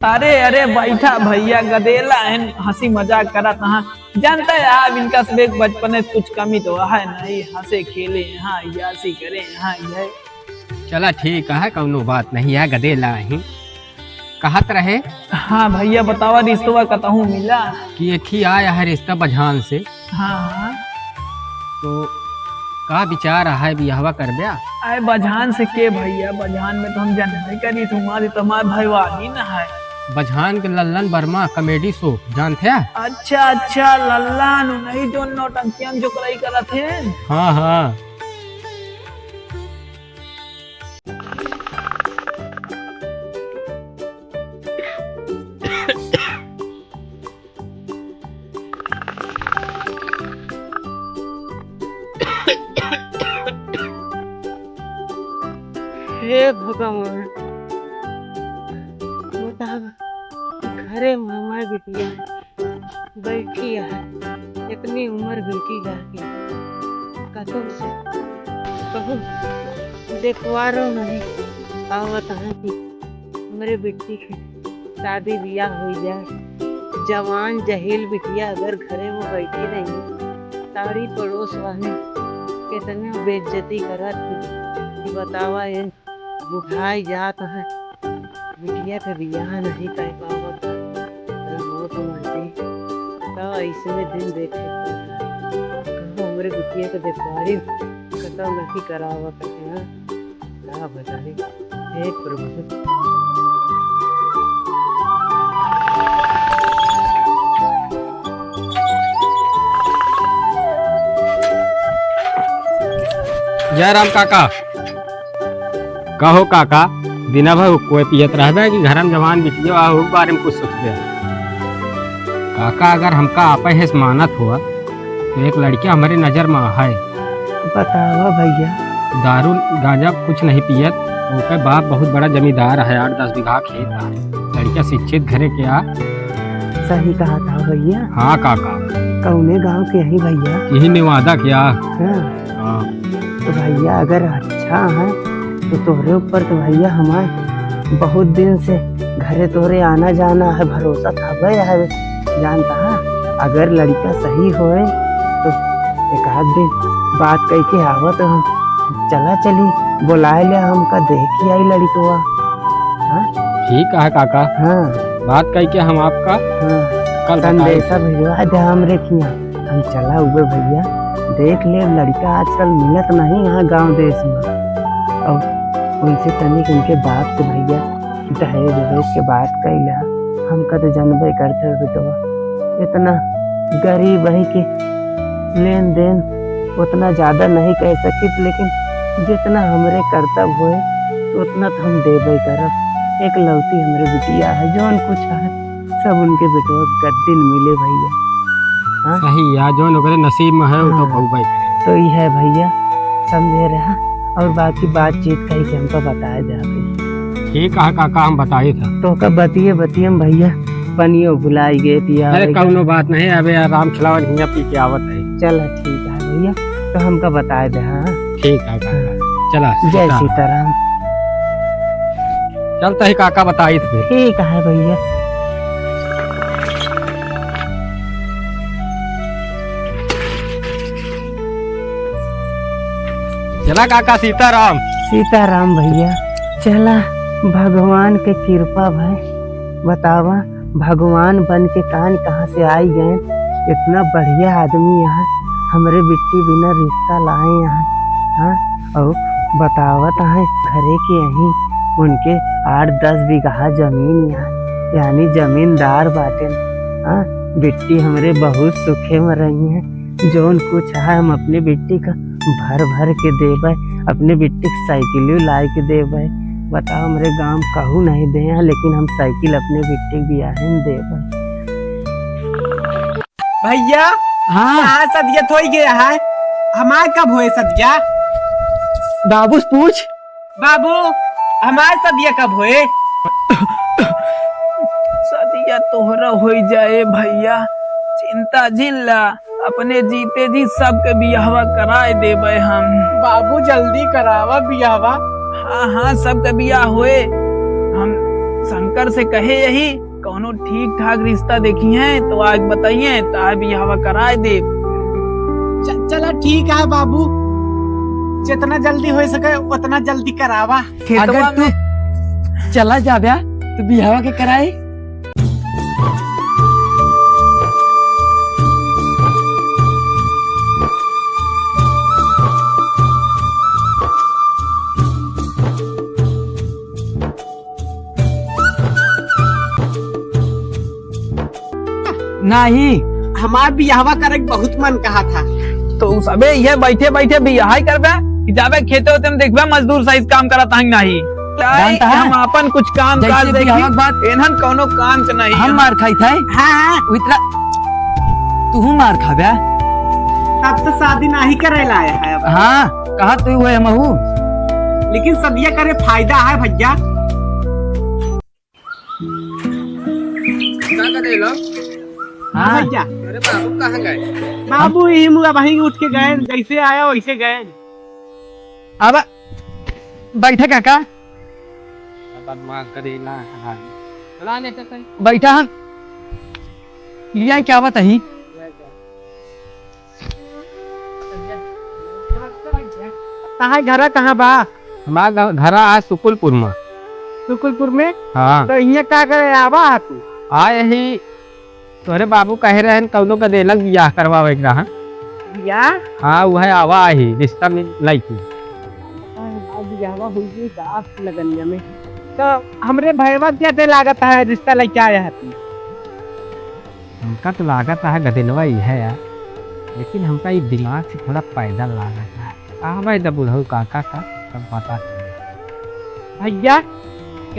अरे अरे बैठा भैया गदेला है हंसी मजाक करा तहाँ जानता है आप इनका सब एक बचपन में कुछ कमी तो है नहीं हंसे खेले यहाँ यासी करे यहाँ यह चला ठीक है कौनो बात नहीं है गदेला ही कहत रहे। हाँ भैया बतावा रिश्तवा कतहूँ मिला कि एक ही आया है रिश्ता बझान से। हाँ हाँ तो का विचार है बियाहवा कर ब्या आए बझान से के भैया बझान में तो हम जानते करी तुम्हारी तुम्हारे भैवानी न है बझान के लल्लन वर्मा कॉमेडी शो जानते हैं। अच्छा अच्छा लल्लन नहीं जो नौटंकियां जो कराई करत थे। हाँ हाँ हे भगवान घरे मामा बिटिया बैठी है इतनी उम्र बीती जाके कतों से कहूँ देखवारो नहीं आवत है कि मेरे बेटी की शादी ब्याह हो जाए। जवान जहील बिटिया अगर घरे में बैठी रही सारी पड़ोस वाले कितने बेइज्जती करत कि बतावा ये बुढ़ाई जात है बिटिया के बियाह नहीं कर पावत बहुत मरती तो ऐसे में दिन देखे हमारे बिटिया को देखवारी कतौ नहीं करावा करते क्या बताई हे प्रभु। जय राम काका कहो काका बिना भर कोई पियत रह कि घर में जवान बिटिया हो बारे में कुछ सोचबे काका अगर हमका आपे है मानत हुआ तो एक लड़किया हमारे नजर में है बतावा भैया दारू गांजा कुछ नहीं पियत उनका बाप बहुत बड़ा जमींदार है 8-10 बीघा खेत है लड़किया शिक्षित घरे के आ। सही कहा था भैया। हाँ काका कौने गांव के यही भैया यही निवादा किया। हाँ। तो भैया अगर अच्छा है तो तोहरे ऊपर तो भैया हमारे बहुत दिन से घरे तोहरे आना जाना है भरोसा था भैया है जानता है अगर लड़का सही होए तो एक आध दिन बात कह के आवत तो हम चला चली बुलाए लिया हमका देख ही आई लड़कवा। हाँ ठीक है काका। हाँ बात कह के हम आपका हाँ कल संदेशा भिजवा दे हमरे खिया हम चला हुए भैया देख ले लड़का आजकल मिलत नहीं यहाँ गांव देश में और उनसे तनिक उनके बाप से भैया दहेज वहेज के बात कैला हमका तो जानबे करते बेटवा इतना गरीब है कि लेन देन उतना ज्यादा नहीं कह सकी लेकिन जितना हमरे कर्तव्य हुए तो उतना तो हम देबे करब। एक लौती हमरे बिटिया है जौन कुछ है सब उनके बेटवा का दिन मिले भैया। हाँ सही है जो नौकरी नसीब में है वो तो भगवाई तो ये है भैया समझे रहा और बाकी बातचीत कही के हमको बताया जा भैया। ठीक है काका हम बताए था तो कब बतिये हम भैया पनियो भुलाई गए पिया। अरे कौनो बात नहीं अबे आराम खिलावन हिया पी के आवत है। चल ठीक है भैया तो हमका बताए दे। हाँ ठीक है काका चला जय सीताराम। चलता ही काका बताई थे। ठीक है भैया। चला काका सीताराम। सीताराम भैया चला भगवान के कृपा भाई बतावा भगवान बन के कान कहाँ से आई गए इतना बढ़िया आदमी यहाँ हमरे बिट्टी बिना रिश्ता लाए यहाँ। हाँ और बतावत है घरे के यहीं उनके 8-10 बीघा जमीन यहाँ यानी जमींदार बाटे। हाँ बिट्टी हमरे बहुत सुखे में रही है जोन कुछ है हम अपने बिट्टी का भर भर के देवे अपने बिट्टी साइकिल ला के देवे। बताओ हमारे गांव कहूँ नहीं दे लेकिन हम साइकिल अपने बिट्टी बियाह में देवे। भैया हाँ सदिया थोड़ी गया है हमार कब हुए सदिया बाबू पूछ बाबू हमार सदिया कब हुए सदिया तोहरा हो जाए भैया चिंता झिल्ला अपने जीते जी सबके बियाहवा कराए देबे हम। बाबू जल्दी करावा बियाहवा। हाँ हाँ सबके बियाह हुए हम संग शंकर से कहे यही कौनो ठीक ठाक रिश्ता देखी है तो आज बताइए ताह भी हवा कराए दे। चला ठीक है बाबू, जितना जल्दी हो सके उतना जल्दी करावा। खेतवा अगर तू में चला जाब्या तो बिहावा के कराए। नहीं, हमार बियाहवा करे के बहुत मन कहा था। तो सबे ये बैठे बैठे भी यही करबे कि जाबे खेते होते में देखबे मजदूर सही काम करत हंग नहीं जानता है? हम अपन कुछ काम जैसे काज देखी बियाहवा के बाद एनहन कोनो काम से नहीं हम मार खाई थे। हाँ, इतना तू मार खाब्या। अब तो शादी नहीं करे लाए है अब। हाँ, कहा तू हुए महू। लेकिन सदिया करे फायदा है भैया। हाँ, भैया अरे बाबू कहाँ गए? बाबू यही मुआ वहीं उठ के गए, जैसे आया वैसे गए। अब बैठे काका, बैठा हम लिया क्या बताही। कहाँ घर कहाँ बा? हमारा घर आज सुकुलपुर में। सुकुलपुर में? हाँ, तो यहाँ क्या करे आवा तू? आए ही तोहरे बाबू कहे रहे कौनो का देलक बियाह करवावे के रहा। या हाँ वह आवा ही रिश्ता में लड़की। बियाहवा हुई दास लगनिया में। तो हमरे भैया क्या दे लागत है रिश्ता लेके आया है तू? हमका तो लागत है गदेलवा ही है यार, लेकिन हमका ये दिमाग से थोड़ा पैदल लागत है। भाई जब बुढ़ऊ काका का सब पता चले। भैया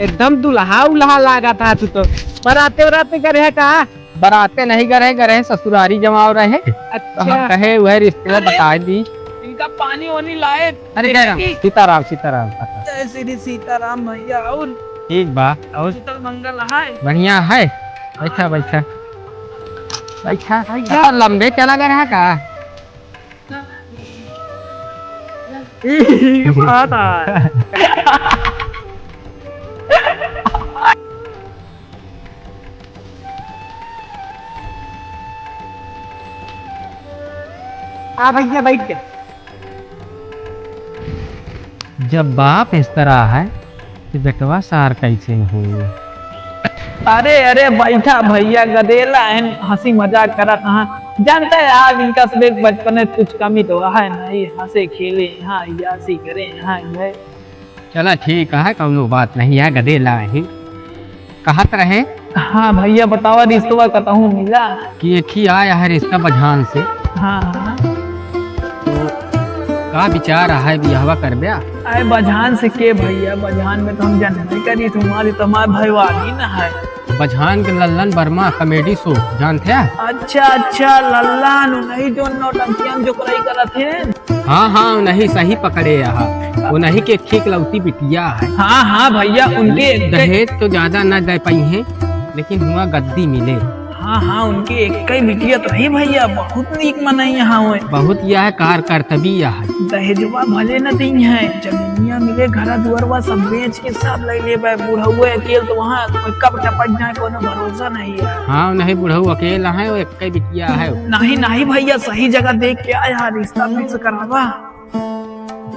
एकदम दुल्हा उल्हा लागा था तू तो। बराते बराते करे है कहा? बराते नहीं गए ससुरारी जमाव रहे तो हम अच्छा कहे वह रिश्ते बता दी। इनका पानी वानी लाए। अरे जय राम, सीताराम सीताराम। जय श्री सीताराम भैया और ठीक बा और शीतल मंगल है। बढ़िया है। बैठा बैठा बैठा भैया। लंबे चला गया है का? आ भैया बैठ जा। जब बाप इस तरह है तो बेटवा सार कैसे हो? अरे अरे बैठा भैया गदेला है हंसी मजाक करत हाँ। जानता है आप इनका सब एक बचपन में कुछ कमी तो है नहीं, हंसे खेले हाँ यासी करे हाँ ये। चला ठीक है, कौनो बात नहीं है। गदेला है कहत रहे हाँ भैया बतावा रिश्तवा कतहूँ मिला? कि एक ही आया है रिश्ता बझान से। हाँ हाँ का विचार है बियाहवा करबे? अरे बझान से के भैया, बझान में तो हम जानते करी तुम्हारी तुम्हारे भैवानी ना है। बझान के लल्लन वर्मा कॉमेडी शो जानते हैं? अच्छा अच्छा लल्लन नहीं जो नौटंकियां जो कराई करत है। हाँ हाँ नहीं सही पकड़े यहाँ, वो नहीं के ठीक लौती बिटिया है। हाँ हाँ भैया उनके दहेज तो ज्यादा न दे पाई है लेकिन हुआ गद्दी मिले। हाँ हाँ उनके एक कई बिटिया तो है भैया, बहुत नीक मनाई यहाँ हुए। बहुत यह है कार करतबी यह है। दहेजवा भले न दी है, जमीनिया मिले घर दुआरवा सब बेच के सब ले ले बूढ़ा अकेले तो वहाँ कब टपक जाए कोनो भरोसा नहीं है। हाँ नहीं बुढ़ऊ अकेला है, वो एक बिटिया है। नहीं नहीं भैया सही जगह देख के आया रिश्ता फिक्स करावा।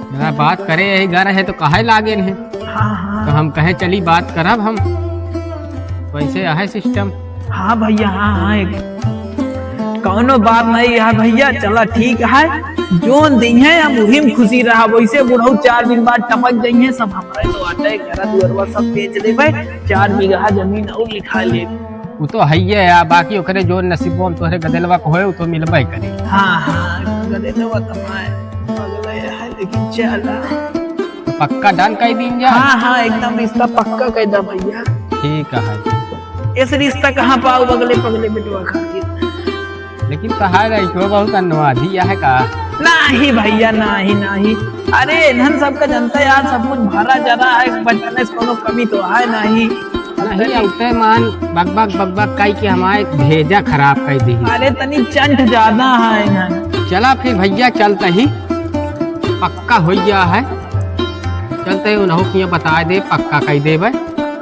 जरा बात करे यही घर है तो काहे लागे नहीं? हाँ हाँ तो हम कहे चली बात करब हम, वैसे है सिस्टम। हाँ भैया हाँ हाँ कौनो बात नहीं है भैया, चला ठीक है जोन दी है हम वही में खुशी रहा। वैसे बुढ़ऊ 4 दिन बाद टपक जाइए सब हमारे तो आटे घर दुआरवा सब बेच ले भाई, 4 बीघा जमीन और लिखा ले। वो तो है या बाकी ओकरे जो नसीबों में तोहरे गदेलवा को होए वो तो मिलबे करे। हाँ हाँ गदेलवा तमाए अगले है लेकिन चला पक्का डन कर दीन जा। हाँ हाँ एकदम रिश्ता पक्का कर दो भैया। ठीक है। इस रिश्ता कहाँ पाओ बगले पगले बेटवा खातिर। लेकिन कहा रही क्यों बहुत अनुवादी यह है का? नहीं भैया नहीं नहीं, अरे धन सबका जनता यार सब कुछ भरा जरा है, बचपन से कोनो कमी तो है नहीं। नहीं औते मान बग काई के हमारे भेजा खराब कर दी। अरे तनी चंट ज्यादा है धन। चला फिर भैया चलते ही पक्का हो गया है, चलते उन्हों बता दे पक्का कह देवे।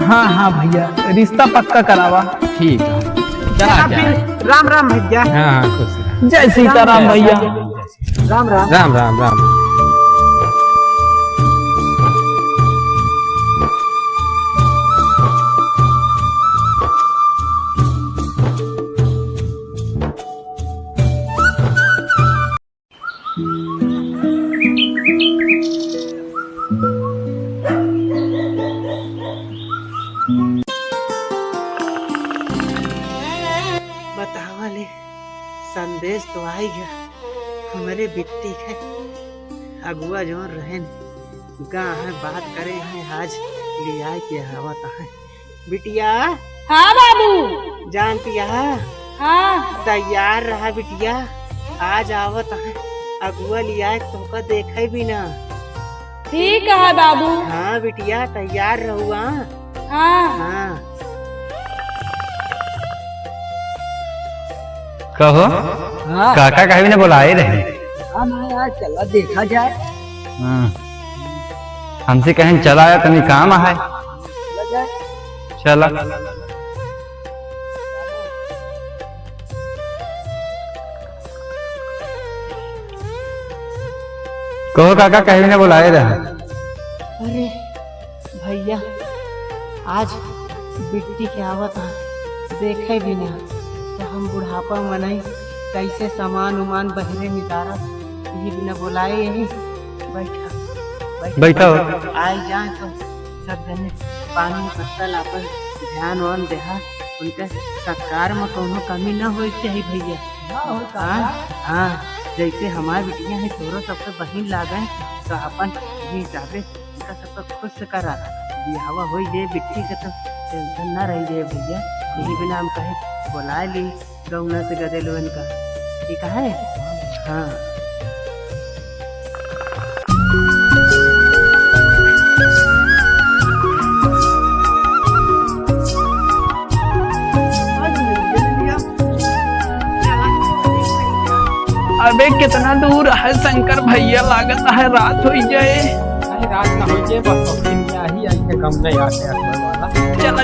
हाँ हाँ भैया, रिश्ता पक्का करावा। ठीक है, चला चला क्या। फिर राम राम भैया। हाँ हाँ, खुश रह। जय सीताराम भैया। राम राम। राम राम राम। बतावा ले, संदेश तो आई गया हमारे बिट्टी है। अगुआ जोन रहे गा है बात करे हैं आज लिया के आवत है बिटिया। हाँ बाबू। जानती है हाँ तैयार रहा बिटिया, आज आवत है अगुआ लिया तुमको देखे भी ना। ठीक है बाबू। हाँ बिटिया तैयार रहुआ। हाँ हाँ कहो काका कहीं ने बुलाए रहे। हाँ ना यार, चला देखा जाए। हमसे कहीं चला आया तनी काम है। चला कहो काका कहीं ने बुलाए रहे। अरे भैया आज बिट्टी के आवत है देखे भी ना, तो हम बुढ़ापा मनाई कैसे सामान उमान बहरे नितारा ये बिना बुलाए यही बैठो। आए जाए तो सब जने पानी पत्तल अपन ध्यान वान देहा, उनके सत्कार में कोनो कमी न हो चाहिए भैया। हाँ हाँ, जैसे हमारे बिटिया है तोरो सबके बहिन लागे तो अपन ये हिसाबे उनका सबका खुश करा बिहावा हो जाए बिट्टी के तो टेंशन न रही जाए भैया। यही बिना हम कहे बुला ली गौना से गदे लोन का, ठीक है। हाँ अबे कितना दूर है शंकर भैया, लागत है रात हो जाए। अरे रात ना हो जाए, बस पकड़ी में आई आई के कम नहीं आते अकबर वाला। चल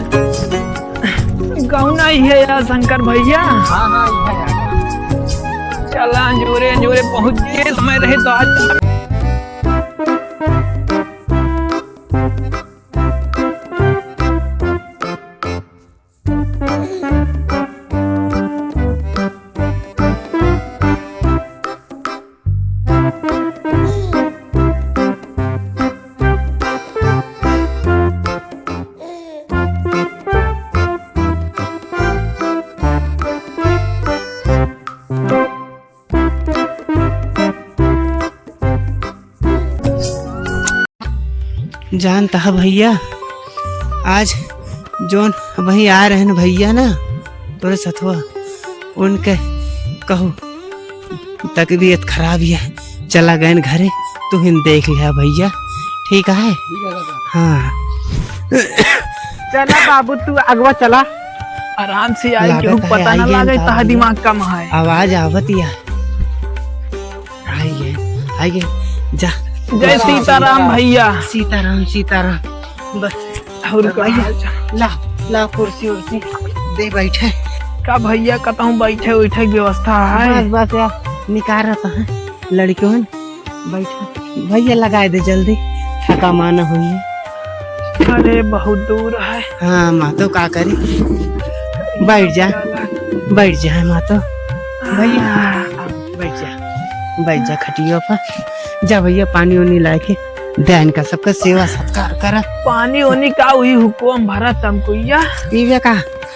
गौना ही है यार शंकर भैया। हाँ हाँ इधर आ गया। चला जोरे जोरे पहुंच गए, समय रहे तो आज। जानता है भैया, आज जोन वही आ रहे हैं भैया ना तोरे सथवा, उनके कहो तबीयत खराब है, चला गए घरे, तू हिन देख लिया भैया, ठीक है। हाँ चला बाबू तू अगवा चला। आराम से आई, लागत क्यों है पता न आइए लगे ना तहा भैया। दिमाग कम है। आवाज आवत या आइए आइए जा। जय सीताराम भैया। सीताराम सीताराम। बस और भैया ला ला कुर्सी उर्सी दे बैठे। का भैया कहता बैठे उठे की व्यवस्था है। बस बस यार निकाल रहा है लड़कियों ने, बैठा भैया लगाए दे जल्दी, थका माना हुई है। अरे बहुत दूर है। हाँ माँ तो का करी, बैठ जा बैठ जा माँ तो भैया, बैठ जा खटिया पर जा भैया, पानी वानी ला के दैन का सबका सेवा सत्कार कर। पानी ओनी का हुई हुकुम भरा तमकुइया। पीवे का?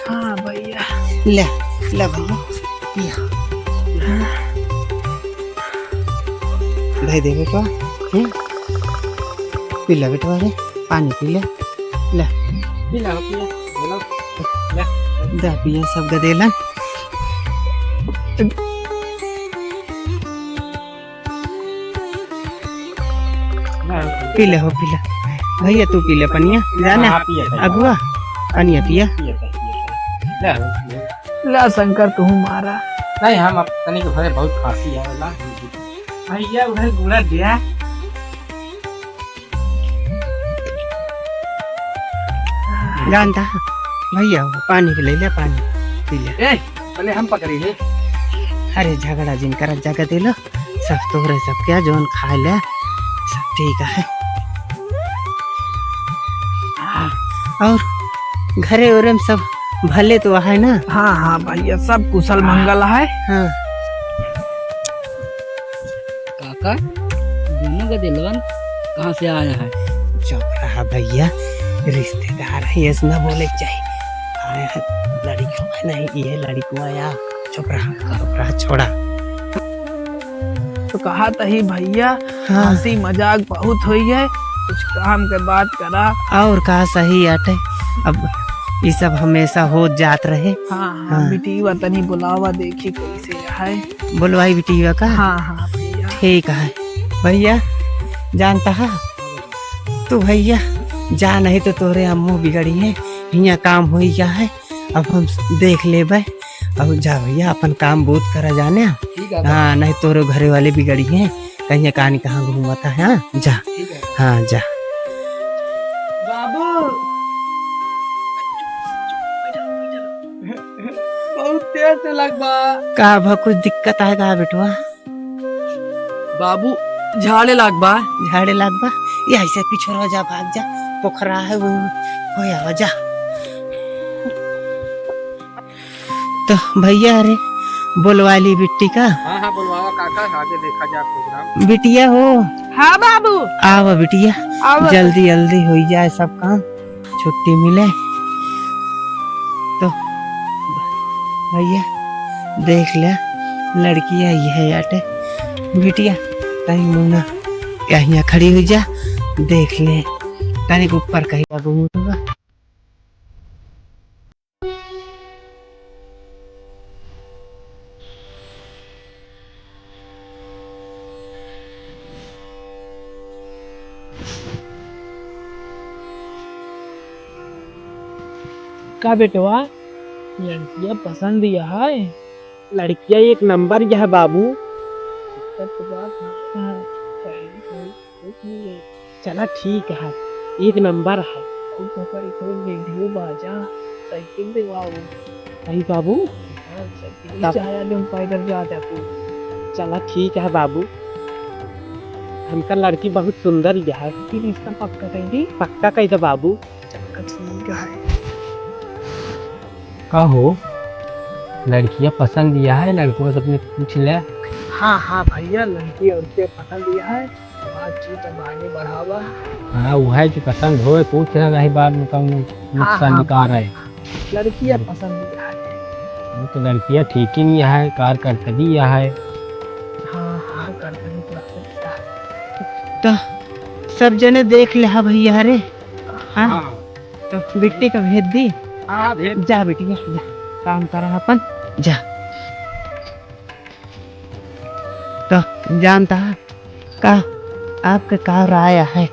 हाँ भैया। ले ले भैया पिया, भाई देवे का पी ले बेटवा रे, पानी पी ले, ले पिला पिला दा पिया सब गदेलन। पी ले हो पी ले भैया, तू पी ले पनिया जाना अगुआ, पनिया पिया। ला शंकर तू मारा। नहीं हम अब तनी के भरे बहुत खांसी है वाला भैया उधर गुड़ा दिया। जानता भैया वो पानी के ले ले, पानी पी ले। ए पहले हम पकड़ी ले। अरे झगड़ा जिनकर जगह दिलो, सब तोरे सब क्या जोन खा ले सब ठीक है। और घरे ओरे में सब भले तो है ना? हाँ हाँ भैया सब कुशल मंगल है। हाँ काका दोनों का दिलवन कहाँ से आया है? चुप रहा भैया, रिश्तेदार है ये ना बोले चाहिए। आया है लड़कियों है नहीं, ये लड़कियों आया। चुप रहा छोड़ा। तो कहा तही भैया हाँ हंसी मजाक बहुत हुई है, कुछ काम के बात करा। और कहा सही आटे, अब ये सब हमेशा हो जात रहे। हाँ हाँ। हाँ बेटी वतनी बुलावा देखी कैसे है। बोलवाई बिटिया का? हाँ हाँ भैया ठीक है भैया। जानता है तू भैया, जा नहीं तो तोरे अम्मू बिगड़ी है, यहाँ काम हुई क्या है। अब हम देख ले भाई, अब जा भैया अपन काम बहुत करा जाने। ठीक है हाँ नहीं तोरे घरे वाले बिगड़ी है, कहीं कहानी कहाँ घूमता है। हाँ जा, ठीक है। हाँ जा। बाबू बहुत तेज से लगवा। का भा कुछ दिक्कत है का बेटवा? बाबू झाड़े लाग बा। झाड़े लाग बा? ये ऐसे पीछे रह जा, भाग जा, पोखरा है वो हो जा। तो भैया अरे बोलवा ली बिट्टी का? हाँ हाँ बुलवाओ काका, आगे देखा जाए प्रोग्राम। बिटिया हो, हाँ बाबू आओ बिटिया, आओ। जल्दी जल्दी हो जाए सब काम, छुट्टी मिले तो। भैया देख ले लड़की आई है आटे। बिटिया कहीं मुन्ना यहाँ खड़ी हुई जा, देख ले कहीं ऊपर कहीं घूमूंगा। का बेटवा लड़कियां पसंद यह है। लड़कियां एक नंबर यह बाबू। तो बात हाँ, चला ठीक है, एक नंबर है। वीडियो बाजा साइकिल दिवाओ। सही बाबू, साइकिल चाहे तुम पैदल जाते तू। चला ठीक है बाबू। हमका लड़की बहुत सुंदर है। फिर इसका पक्का कहीं पक्का कैसे बाबू? ठीक है। का हो लड़कियां पसंद दिया है, लड़कों से अपने पूछ ले। हाँ हाँ भैया लड़की और के पसंद दिया है, बातचीत अब आगे बढ़ावा। हाँ वो है जो पसंद हो पूछ रहा है, बाद में कौन नुकसान हाँ। निकाल रहे। लड़कियां पसंद दिया है। वो तो लड़कियां ठीक ही नहीं है, कार करते भी यह है। हाँ हाँ करते नहीं तो सब जने देख ले। हाँ भैया अरे हाँ, तो बिट्टी का भेज दी। हाँ भेज। जा बिटिया जा, काम करा अपन जा। तो जानता है का आपका का राय है?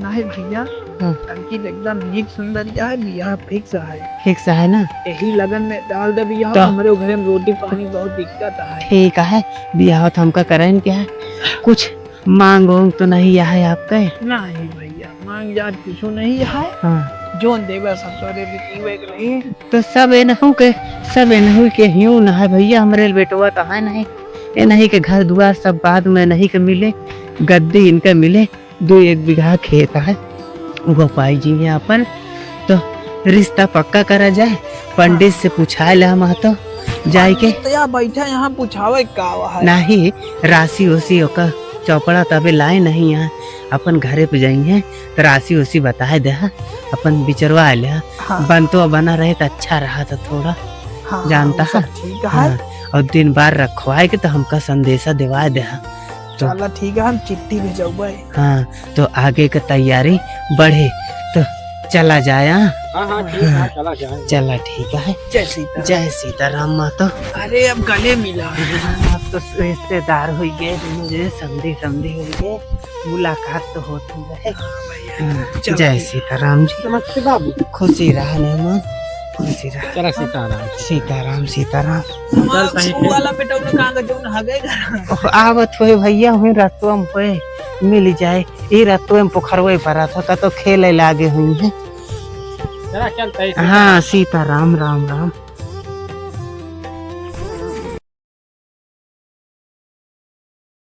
नहीं भैया हाँ। लड़की एकदम नीक सुंदर है, बियाह फिक्स है। फिक्स है ना? यही लगन में डाल दे बियाह। तो- हमारे घर में रोटी पानी बहुत दिक्कत है। ठीक है, बियाह तो हमका करें क्या है, कुछ मांग वांग तो नहीं है आपका? नहीं भैया मांग जात कुछ नहीं है, हाँ जोन देवे सब तोरे बिकीवे के नहीं। तो सब एनहू के यूं न है भैया। हमारे बेटवा तो है नहीं, ये नहीं के घर दुआर सब बाद में नहीं के मिले, गद्दी इनका मिले। 2-1 बीघा खेत है, वो पाई जी यहाँ पर। तो रिश्ता पक्का करा जाए, पंडित से पूछा ले हम तो जाए के। तो यहाँ बैठा यहाँ पूछावे का है। नहीं राशि उसी ओका चौपड़ा तबे लाए नहीं यहाँ, अपन घरे पे जाइए तो राशि उसी बताए दे, अपन बिचरवा ले। हाँ, बनतो बना रहे तो अच्छा रहा था थोड़ा। हाँ, जानता हाँ, है? सब ठीक है। हाँ, और दिन बार रखवाए के तो हमका संदेशा दिवा दे। चला ठीक है, हम चिट्ठी भेजबै। हाँ तो आगे का तैयारी बढ़े तो चला जाए। हाँ हाँ हाँ ठीक है, चला जाए। चला ठीक है। जय सीता। जय सीताराम माता। अरे अब गले मिला। आप तो रिश्तेदार हो गए, मुझे समझी हुई गए, मुलाकात तो होती है। चलो। जय सीताराम जी। नमस्ते बाबू। खुशी रहा मेहमान, खुशी रहा। चला सीताराम। सीताराम सीताराम। वो वाला बेटा उन्हें कहाँ का जो हगे घर। आवत हुए भैया हुए रतुआ में हुए मिल जाए। ये रतुआ में पोखरवे पड़ा था, तो खेले लागे हुई है। चला चलते हैं। हाँ सीता राम राम राम।